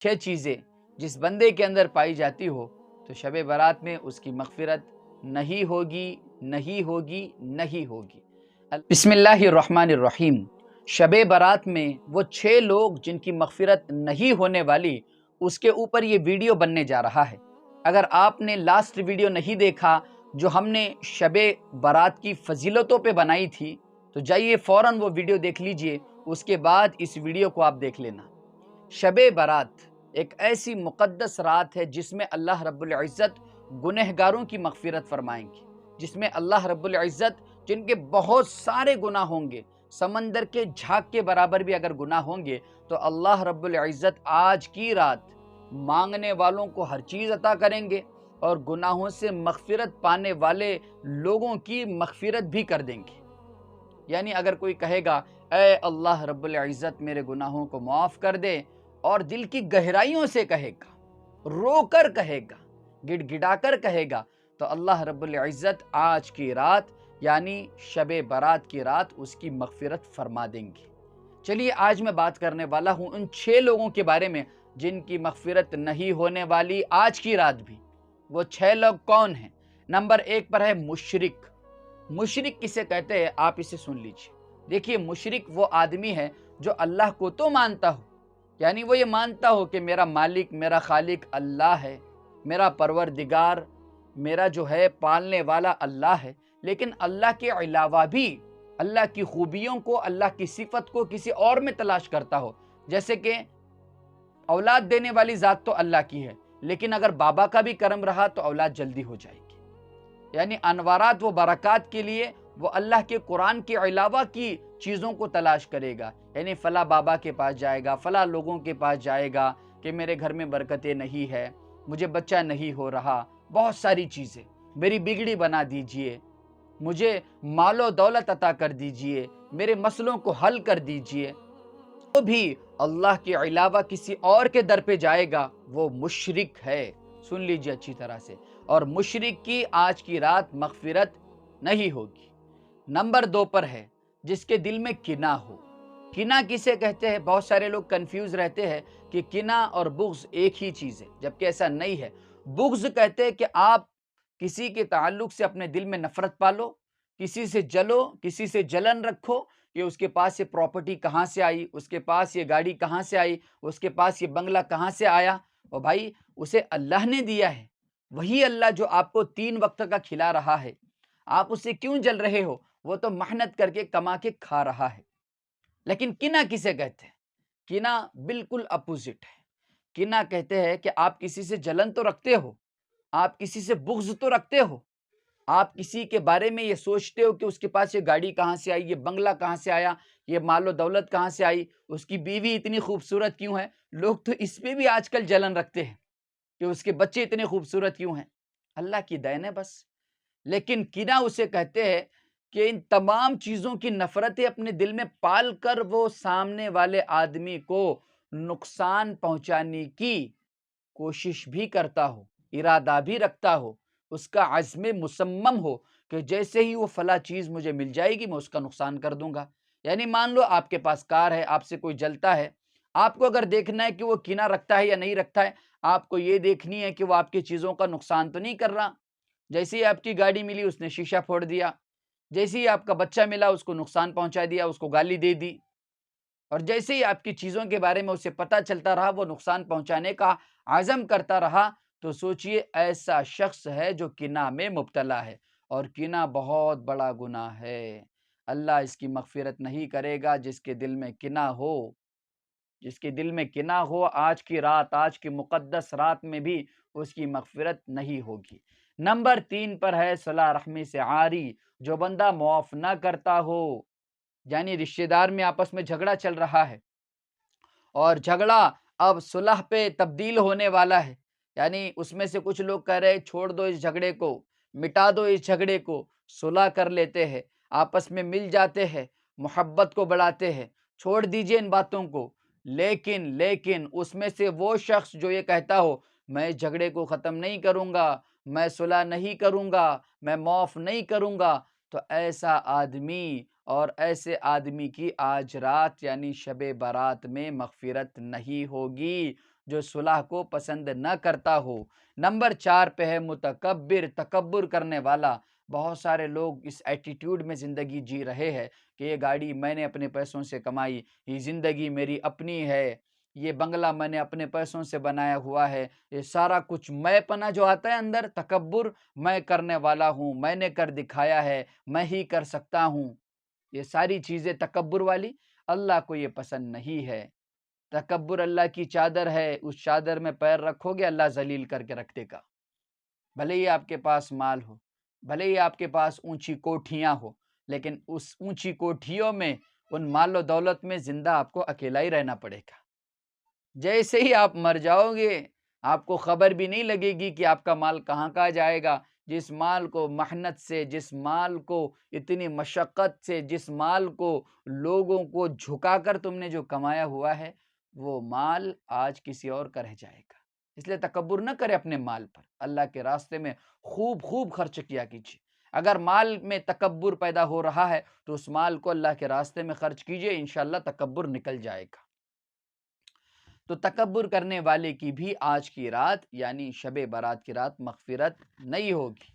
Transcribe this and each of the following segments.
6 چیزیں جس بندے کے اندر پائی جاتی ہو تو شب برات میں اس کی مغفرت نہیں ہوگی، نہیں ہوگی، نہیں ہوگی۔ بسم اللہ الرحمن الرحیم۔ شب برات میں وہ 6 لوگ جن کی مغفرت نہیں ہونے والی، اس کے اوپر یہ ویڈیو بننے جا رہا ہے۔ اگر آپ نے لاسٹ ویڈیو نہیں دیکھا جو ہم نے شب برات کی فضیلتوں پہ بنائی تھی تو جائیے فوراً وہ ویڈیو دیکھ لیجئے، اس کے بعد اس ویڈیو کو آپ دیکھ لینا۔ شب برات ایک ایسی مقدس رات ہے جس میں اللہ رب العزت گنہگاروں کی مغفرت فرمائیں گے، جس میں اللہ رب العزت جن کے بہت سارے گناہ ہوں گے، سمندر کے جھاگ کے برابر بھی اگر گناہ ہوں گے تو اللہ رب العزت آج کی رات مانگنے والوں کو ہر چیز عطا کریں گے اور گناہوں سے مغفرت پانے والے لوگوں کی مغفرت بھی کر دیں گے۔ یعنی اگر کوئی کہے گا اے اللہ رب العزت میرے گناہوں کو معاف کر دے، اور دل کی گہرائیوں سے کہے گا، رو کر کہے گا، گڑ گڑا کر کہے گا، تو اللہ رب العزت آج کی رات یعنی شب برات کی رات اس کی مغفرت فرما دیں گے۔ چلیے آج میں بات کرنے والا ہوں ان 6 لوگوں کے بارے میں جن کی مغفرت نہیں ہونے والی آج کی رات بھی۔ وہ 6 لوگ کون ہیں؟ نمبر 1 پر ہے مشرک۔ مشرک کسے کہتے ہیں آپ اسے سن لیجئے۔ دیکھیے مشرک وہ آدمی ہے جو اللہ کو تو مانتا ہو، یعنی وہ یہ مانتا ہو کہ میرا مالک، میرا خالق اللہ ہے، میرا پروردگار، میرا جو ہے پالنے والا اللہ ہے، لیکن اللہ کے علاوہ بھی اللہ کی خوبیوں کو، اللہ کی صفت کو کسی اور میں تلاش کرتا ہو۔ جیسے کہ اولاد دینے والی ذات تو اللہ کی ہے، لیکن اگر بابا کا بھی کرم رہا تو اولاد جلدی ہو جائے گی۔ یعنی انوارات و برکات کے لیے وہ اللہ کے قرآن کے علاوہ کی چیزوں کو تلاش کرے گا، یعنی فلاں بابا کے پاس جائے گا، فلاں لوگوں کے پاس جائے گا کہ میرے گھر میں برکتیں نہیں ہے، مجھے بچہ نہیں ہو رہا، بہت ساری چیزیں، میری بگڑی بنا دیجئے، مجھے مال و دولت عطا کر دیجئے، میرے مسئلوں کو حل کر دیجئے۔ وہ بھی اللہ کے علاوہ کسی اور کے در پہ جائے گا، وہ مشرک ہے۔ سن لیجئے اچھی طرح سے، اور مشرک کی آج کی رات مغفرت نہیں ہوگی۔ نمبر 2 پر ہے جس کے دل میں کینہ ہو۔ کینہ کسے کہتے ہیں؟ بہت سارے لوگ کنفیوز رہتے ہیں کہ کینہ اور بغض ایک ہی چیز ہے، جبکہ ایسا نہیں ہے۔ بغض کہتے ہیں کہ آپ کسی کے تعلق سے اپنے دل میں نفرت پالو، کسی سے جلو، کسی سے جلن رکھو کہ اس کے پاس یہ پراپرٹی کہاں سے آئی، اس کے پاس یہ گاڑی کہاں سے آئی، اس کے پاس یہ بنگلہ کہاں سے آیا۔ اور بھائی اسے اللہ نے دیا ہے، وہی اللہ جو آپ کو 3 وقت کا کھلا رہا ہے، آپ اس سے کیوں جل رہے ہو؟ وہ تو محنت کر کے کما کے کھا رہا ہے۔ لیکن کینہ کسے کہتے ہیں؟ کینہ بالکل اپوزٹ ہے۔ کینہ کہتے ہیں کہ آپ کسی سے جلن تو رکھتے ہو، آپ کسی سے بغض تو رکھتے ہو، آپ کسی کے بارے میں یہ سوچتے ہو کہ اس کے پاس یہ گاڑی کہاں سے آئی، یہ بنگلہ کہاں سے آیا، یہ مال و دولت کہاں سے آئی، اس کی بیوی اتنی خوبصورت کیوں ہے۔ لوگ تو اس پہ بھی آج کل جلن رکھتے ہیں کہ اس کے بچے اتنے خوبصورت کیوں ہیں۔ اللہ کی دین ہے بس۔ لیکن کینہ اسے کہتے ہیں کہ ان تمام چیزوں کی نفرتیں اپنے دل میں پال کر وہ سامنے والے آدمی کو نقصان پہنچانے کی کوشش بھی کرتا ہو، ارادہ بھی رکھتا ہو، اس کا عزم مصمم ہو کہ جیسے ہی وہ فلاں چیز مجھے مل جائے گی میں اس کا نقصان کر دوں گا۔ یعنی مان لو آپ کے پاس کار ہے، آپ سے کوئی جلتا ہے، آپ کو اگر دیکھنا ہے کہ وہ کینہ رکھتا ہے یا نہیں رکھتا ہے، آپ کو یہ دیکھنی ہے کہ وہ آپ کی چیزوں کا نقصان تو نہیں کر رہا۔ جیسے ہی آپ کی گاڑی ملی اس نے شیشہ پھوڑ دیا، جیسے ہی آپ کا بچہ ملا اس کو نقصان پہنچا دیا، اس کو گالی دے دی، اور جیسے ہی آپ کی چیزوں کے بارے میں اسے پتہ چلتا رہا وہ نقصان پہنچانے کا عزم کرتا رہا، تو سوچئے ایسا شخص ہے جو کینہ میں مبتلا ہے، اور کینہ بہت بڑا گناہ ہے۔ اللہ اس کی مغفرت نہیں کرے گا جس کے دل میں کینہ ہو۔ جس کے دل میں کینہ ہو آج کی رات، آج کی مقدس رات میں بھی اس کی مغفرت نہیں ہوگی۔ نمبر 3 پر ہے صلہ رحمی سے عاری، جو بندہ معاف نہ کرتا ہو، یعنی رشتہ دار میں آپس میں جھگڑا چل رہا ہے اور جھگڑا اب صلح پہ تبدیل ہونے والا ہے، یعنی اس میں سے کچھ لوگ کہہ رہے چھوڑ دو اس جھگڑے کو، مٹا دو اس جھگڑے کو، صلح کر لیتے ہیں، آپس میں مل جاتے ہیں، محبت کو بڑھاتے ہیں، چھوڑ دیجئے ان باتوں کو۔ لیکن اس میں سے وہ شخص جو یہ کہتا ہو میں اس جھگڑے کو ختم نہیں کروں گا، میں صلح نہیں کروں گا، میں معاف نہیں کروں گا، تو ایسا آدمی اور ایسے آدمی کی آج رات یعنی شب برات میں مغفرت نہیں ہوگی۔ جو صلح کو پسند نہ کرتا ہو۔ نمبر 4 پہ ہے متکبر، تکبر کرنے والا۔ بہت سارے لوگ اس ایٹیٹیوڈ میں زندگی جی رہے ہیں کہ یہ گاڑی میں نے اپنے پیسوں سے کمائی، یہ زندگی میری اپنی ہے، یہ بنگلہ میں نے اپنے پیسوں سے بنایا ہوا ہے، یہ سارا کچھ میں پنا جو آتا ہے اندر، تکبر، میں کرنے والا ہوں، میں نے کر دکھایا ہے، میں ہی کر سکتا ہوں، یہ ساری چیزیں تکبر والی اللہ کو یہ پسند نہیں ہے۔ تکبر اللہ کی چادر ہے، اس چادر میں پیر رکھو گے اللہ ذلیل کر کے رکھ دے گا۔ بھلے ہی آپ کے پاس مال ہو، بھلے ہی آپ کے پاس اونچی کوٹھیاں ہو، لیکن اس اونچی کوٹھیوں میں، ان مال و دولت میں زندہ آپ کو اکیلا ہی رہنا پڑے گا۔ جیسے ہی آپ مر جاؤ گے آپ کو خبر بھی نہیں لگے گی کہ آپ کا مال کہاں جائے گا۔ جس مال کو محنت سے، جس مال کو اتنی مشقت سے، جس مال کو لوگوں کو جھکا کر تم نے جو کمایا ہوا ہے، وہ مال آج کسی اور کا رہ جائے گا۔ اس لیے تکبر نہ کرے اپنے مال پر، اللہ کے راستے میں خوب خوب خرچ کیا کیجیے۔ اگر مال میں تکبر پیدا ہو رہا ہے تو اس مال کو اللہ کے راستے میں خرچ کیجیے، انشاءاللہ تکبر نکل جائے گا۔ تو تکبر کرنے والے کی بھی آج کی رات یعنی شب برات کی رات مغفرت نہیں ہوگی۔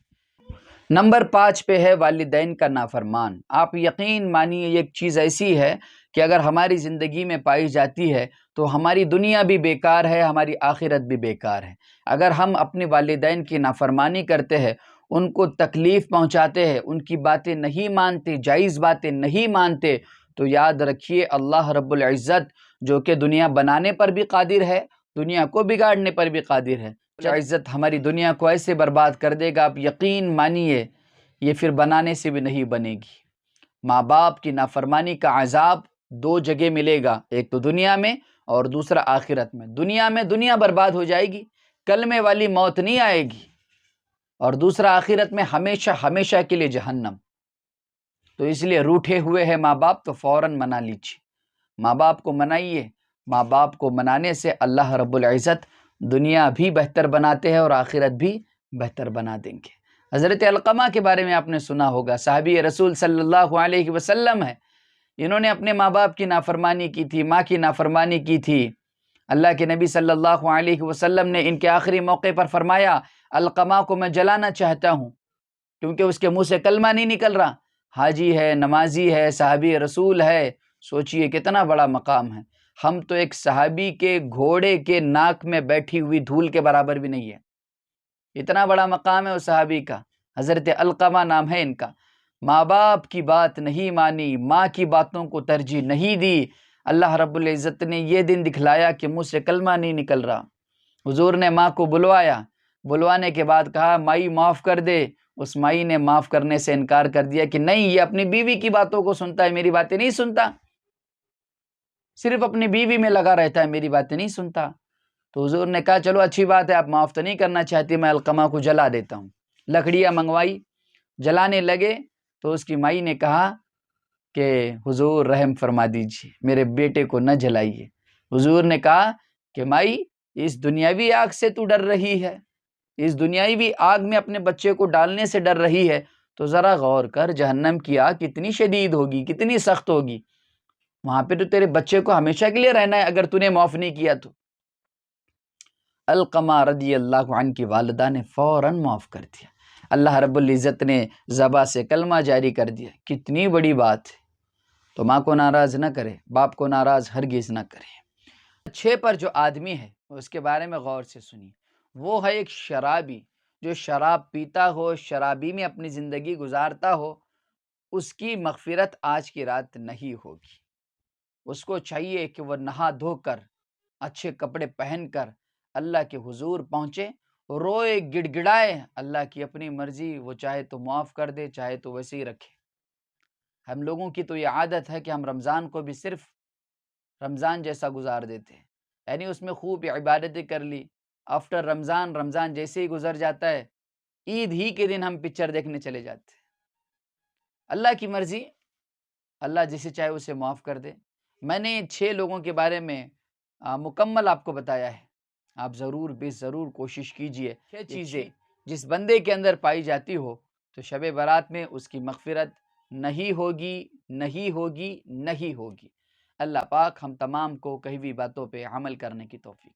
نمبر 5 پہ ہے والدین کا نافرمان۔ آپ یقین مانیے یہ ایک چیز ایسی ہے کہ اگر ہماری زندگی میں پائی جاتی ہے تو ہماری دنیا بھی بیکار ہے، ہماری آخرت بھی بیکار ہے۔ اگر ہم اپنے والدین کی نافرمانی کرتے ہیں، ان کو تکلیف پہنچاتے ہیں، ان کی باتیں نہیں مانتے، جائز باتیں نہیں مانتے، تو یاد رکھیے اللہ رب العزت جو کہ دنیا بنانے پر بھی قادر ہے، دنیا کو بگاڑنے پر بھی قادر ہے، عزت ہماری دنیا کو ایسے برباد کر دے گا، آپ یقین مانیے یہ پھر بنانے سے بھی نہیں بنے گی۔ ماں باپ کی نافرمانی کا عذاب 2 جگہ ملے گا، ایک تو دنیا میں اور دوسرا آخرت میں۔ دنیا میں دنیا برباد ہو جائے گی، کلمے والی موت نہیں آئے گی، اور دوسرا آخرت میں ہمیشہ ہمیشہ کے لیے جہنم۔ تو اس لیے روٹھے ہوئے ہیں ماں باپ تو فوراً منا لیجیے، ماں باپ کو منائیے۔ ماں باپ کو منانے سے اللہ رب العزت دنیا بھی بہتر بناتے ہیں اور آخرت بھی بہتر بنا دیں گے۔ حضرت علقمہ کے بارے میں آپ نے سنا ہوگا، صحابی رسول صلی اللہ علیہ وسلم ہے، انہوں نے اپنے ماں باپ کی نافرمانی کی تھی، ماں کی نافرمانی کی تھی۔ اللہ کے نبی صلی اللہ علیہ وسلم نے ان کے آخری موقع پر فرمایا علقمہ کو میں جلانا چاہتا ہوں کیونکہ اس کے منہ سے کلمہ نہیں نکل رہا۔ حاجی ہے، نمازی ہے، صحابی رسول ہے، سوچئے کتنا بڑا مقام ہے۔ ہم تو ایک صحابی کے گھوڑے کے ناک میں بیٹھی ہوئی دھول کے برابر بھی نہیں ہے، اتنا بڑا مقام ہے اس صحابی کا۔ حضرت علقمہ نام ہے ان کا۔ ماں باپ کی بات نہیں مانی، ماں کی باتوں کو ترجیح نہیں دی، اللہ رب العزت نے یہ دن دکھلایا کہ منہ سے کلمہ نہیں نکل رہا۔ حضور نے ماں کو بلوایا، بلوانے کے بعد کہا مائی معاف کر دے۔ اس مائی نے معاف کرنے سے انکار کر دیا کہ نہیں، یہ اپنی بیوی کی باتوں کو سنتا ہے، میری باتیں نہیں سنتا، صرف اپنی بیوی میں لگا رہتا ہے، میری باتیں نہیں سنتا۔ تو حضور نے کہا چلو اچھی بات ہے، آپ معاف تو نہیں کرنا چاہتی، میں علقمہ کو جلا دیتا ہوں۔ لکڑیاں منگوائی، جلانے لگے تو اس کی مائی نے کہا کہ حضور رحم فرما دیجیے، میرے بیٹے کو نہ جلائیے۔ حضور نے کہا کہ مائی اس دنیاوی آگ سے تو ڈر رہی ہے، اس دنیاوی آگ میں اپنے بچے کو ڈالنے سے ڈر رہی ہے، تو ذرا غور کر جہنم کی آگ کتنی شدید ہوگی، کتنی سخت ہوگی، وہاں پہ تو تیرے بچے کو ہمیشہ کے لیے رہنا ہے اگر تو نے معاف نہیں کیا تو۔ علقمہ رضی اللہ عنہ کی والدہ نے فوراً معاف کر دیا، اللہ رب العزت نے زبان سے کلمہ جاری کر دیا، کتنی بڑی بات ہے۔ تو ماں کو ناراض نہ کرے، باپ کو ناراض ہرگز نہ کرے۔ 6 پر جو آدمی ہے اس کے بارے میں غور سے سنیے، وہ ہے ایک شرابی، جو شراب پیتا ہو، شرابی میں اپنی زندگی گزارتا ہو، اس کی مغفرت آج کی رات نہیں ہوگی۔ اس کو چاہیے کہ وہ نہا دھو کر، اچھے کپڑے پہن کر اللہ کے حضور پہنچے، روئے، گڑ گڑائے، اللہ کی اپنی مرضی، وہ چاہے تو معاف کر دے، چاہے تو ویسے ہی رکھے۔ ہم لوگوں کی تو یہ عادت ہے کہ ہم رمضان کو بھی صرف رمضان جیسا گزار دیتے ہیں، یعنی اس میں خوب عبادتیں کر لی، آفٹر رمضان، رمضان جیسے ہی گزر جاتا ہے، عید ہی کے دن ہم پکچر دیکھنے چلے جاتے ہیں۔ اللہ کی مرضی، اللہ جسے چاہے اسے معاف کر دے۔ میں نے 6 لوگوں کے بارے میں مکمل آپ کو بتایا ہے، آپ ضرور بے ضرور کوشش کیجئے۔ 6 چیزیں جس بندے کے اندر پائی جاتی ہو تو شب برات میں اس کی مغفرت نہیں ہوگی، نہیں ہوگی، نہیں ہوگی۔ اللہ پاک ہم تمام کو کہی ہوئی باتوں پہ عمل کرنے کی توفیق